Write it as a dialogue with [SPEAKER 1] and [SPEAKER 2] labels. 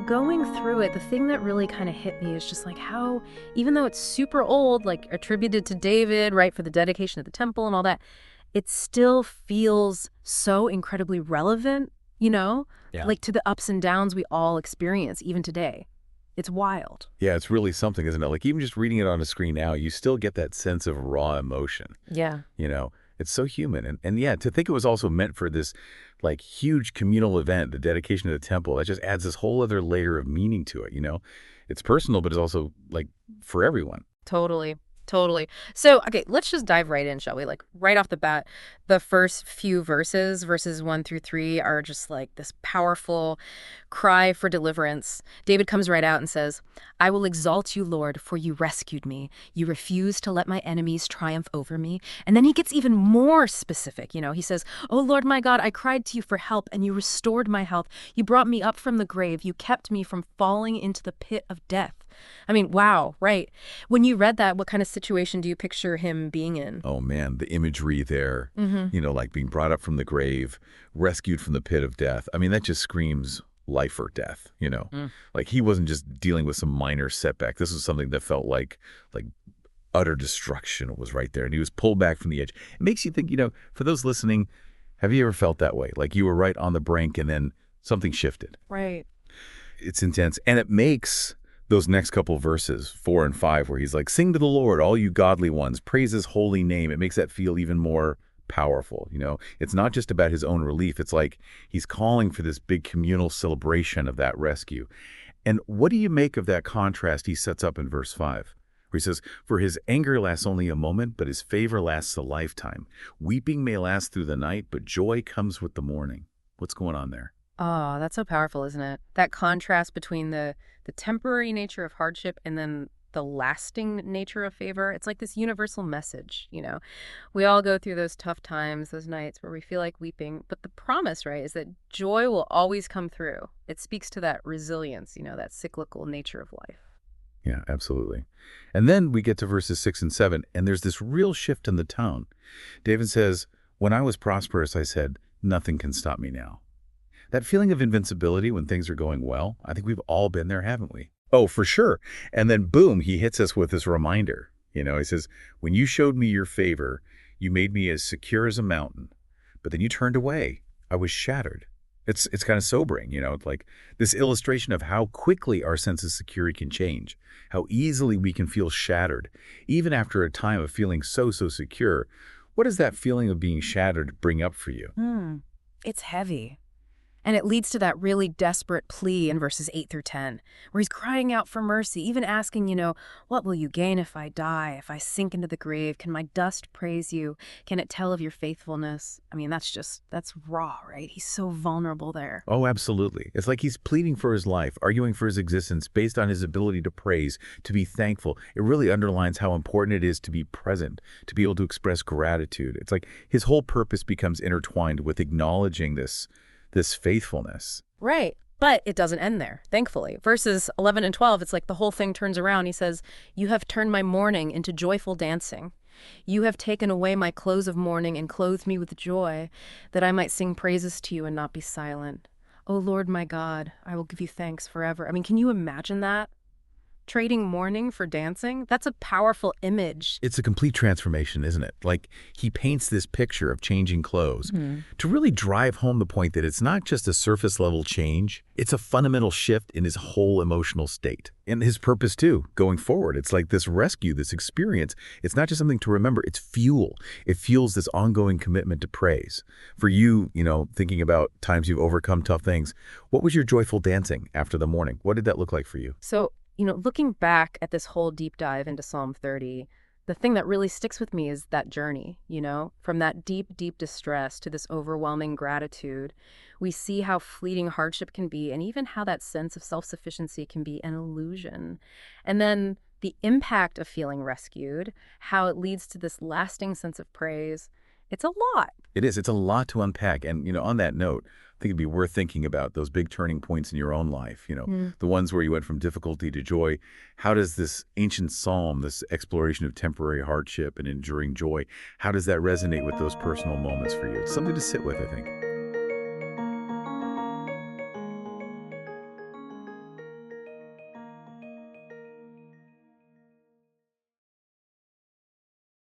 [SPEAKER 1] Going through it, the thing that really kind of hit me is just like how, even though it's super old, like attributed to David, right, for the dedication of the temple and all that, it still feels so incredibly relevant,
[SPEAKER 2] Yeah.
[SPEAKER 1] like to the ups and downs we all experience even today. It's wild.
[SPEAKER 2] Yeah, it's really something, isn't it? Like even just reading it on a screen now, you still get that sense of raw emotion.
[SPEAKER 1] Yeah.
[SPEAKER 2] You know, it's so human. And yeah, to think it was also meant for this like huge communal event, the dedication of the temple, that just adds this whole other layer of meaning to it. It's personal, but it's also like for everyone.
[SPEAKER 1] Totally. Totally. So, okay, let's just dive right in, shall we? Like, right off the bat, the first few verses 1 through 3, are just like this powerful cry for deliverance. David comes right out and says, I will exalt you, Lord, for you rescued me. You refused to let my enemies triumph over me. And then he gets even more specific. He says, Oh, Lord, my God, I cried to you for help, and you restored my health. You brought me up from the grave. You kept me from falling into the pit of death. I mean, wow, right. When you read that, what kind of situation do you picture him being in?
[SPEAKER 2] Oh man, the imagery there, like being brought up from the grave, rescued from the pit of death. I mean, that just screams life or death.
[SPEAKER 1] Mm.
[SPEAKER 2] Like he wasn't just dealing with some minor setback. This was something that felt like utter destruction was right there. And he was pulled back from the edge. It makes you think, for those listening, have you ever felt that way? Like you were right on the brink and then something shifted.
[SPEAKER 1] Right.
[SPEAKER 2] It's intense. And it makes those next couple of verses, 4 and 5, where he's like, sing to the Lord, all you godly ones, praise his holy name. It makes that feel even more powerful. It's not just about his own relief. It's like he's calling for this big communal celebration of that rescue. And what do you make of that contrast he sets up in verse 5? Where he says, for his anger lasts only a moment, but his favor lasts a lifetime. Weeping may last through the night, but joy comes with the morning. What's going on there?
[SPEAKER 1] Oh, that's so powerful, isn't it? That contrast between the temporary nature of hardship and then the lasting nature of favor. It's like this universal message. We all go through those tough times, those nights where we feel like weeping, but the promise, right, is that joy will always come through. It speaks to that resilience, that cyclical nature of life.
[SPEAKER 2] Yeah, absolutely. And then we get to verses 6 and 7, and there's this real shift in the tone. David says, when I was prosperous, I said, nothing can stop me now. That feeling of invincibility when things are going well, I think we've all been there, haven't we? Oh, for sure. And then boom, he hits us with this reminder. He says, when you showed me your favor, you made me as secure as a mountain. But then you turned away. I was shattered. It's kind of sobering, It's like this illustration of how quickly our sense of security can change, how easily we can feel shattered, even after a time of feeling so secure. What does that feeling of being shattered bring up for you?
[SPEAKER 1] It's heavy. And it leads to that really desperate plea in verses 8 through 10, where he's crying out for mercy, even asking, what will you gain if I die, if I sink into the grave? Can my dust praise you? Can it tell of your faithfulness? I mean, that's raw, right? He's so vulnerable there.
[SPEAKER 2] Oh, absolutely. It's like he's pleading for his life, arguing for his existence based on his ability to praise, to be thankful. It really underlines how important it is to be present, to be able to express gratitude. It's like his whole purpose becomes intertwined with acknowledging this faithfulness.
[SPEAKER 1] Right. But it doesn't end there, thankfully. Verses 11 and 12, it's like the whole thing turns around. He says, you have turned my mourning into joyful dancing. You have taken away my clothes of mourning and clothed me with joy, that I might sing praises to you and not be silent. O Lord my God, I will give you thanks forever. I mean, can you imagine that? Trading mourning for dancing? That's a powerful image.
[SPEAKER 2] It's a complete transformation, isn't it? Like he paints this picture of changing clothes to really drive home the point that it's not just a surface level change. It's a fundamental shift in his whole emotional state and his purpose too, going forward. It's like this rescue, this experience. It's not just something to remember, it's fuel. It fuels this ongoing commitment to praise. For you, thinking about times you've overcome tough things, what was your joyful dancing after the morning? What did that look like for you?
[SPEAKER 1] So, looking back at this whole deep dive into Psalm 30, the thing that really sticks with me is that journey, from that deep, deep distress to this overwhelming gratitude. We see how fleeting hardship can be and even how that sense of self-sufficiency can be an illusion. And then the impact of feeling rescued, how it leads to this lasting sense of praise. It's a lot.
[SPEAKER 2] It is. It's a lot to unpack. And, on that note, I think it'd be worth thinking about those big turning points in your own life, the ones where you went from difficulty to joy. How does this ancient psalm, this exploration of temporary hardship and enduring joy, how does that resonate with those personal moments for you? It's something to sit with, I think.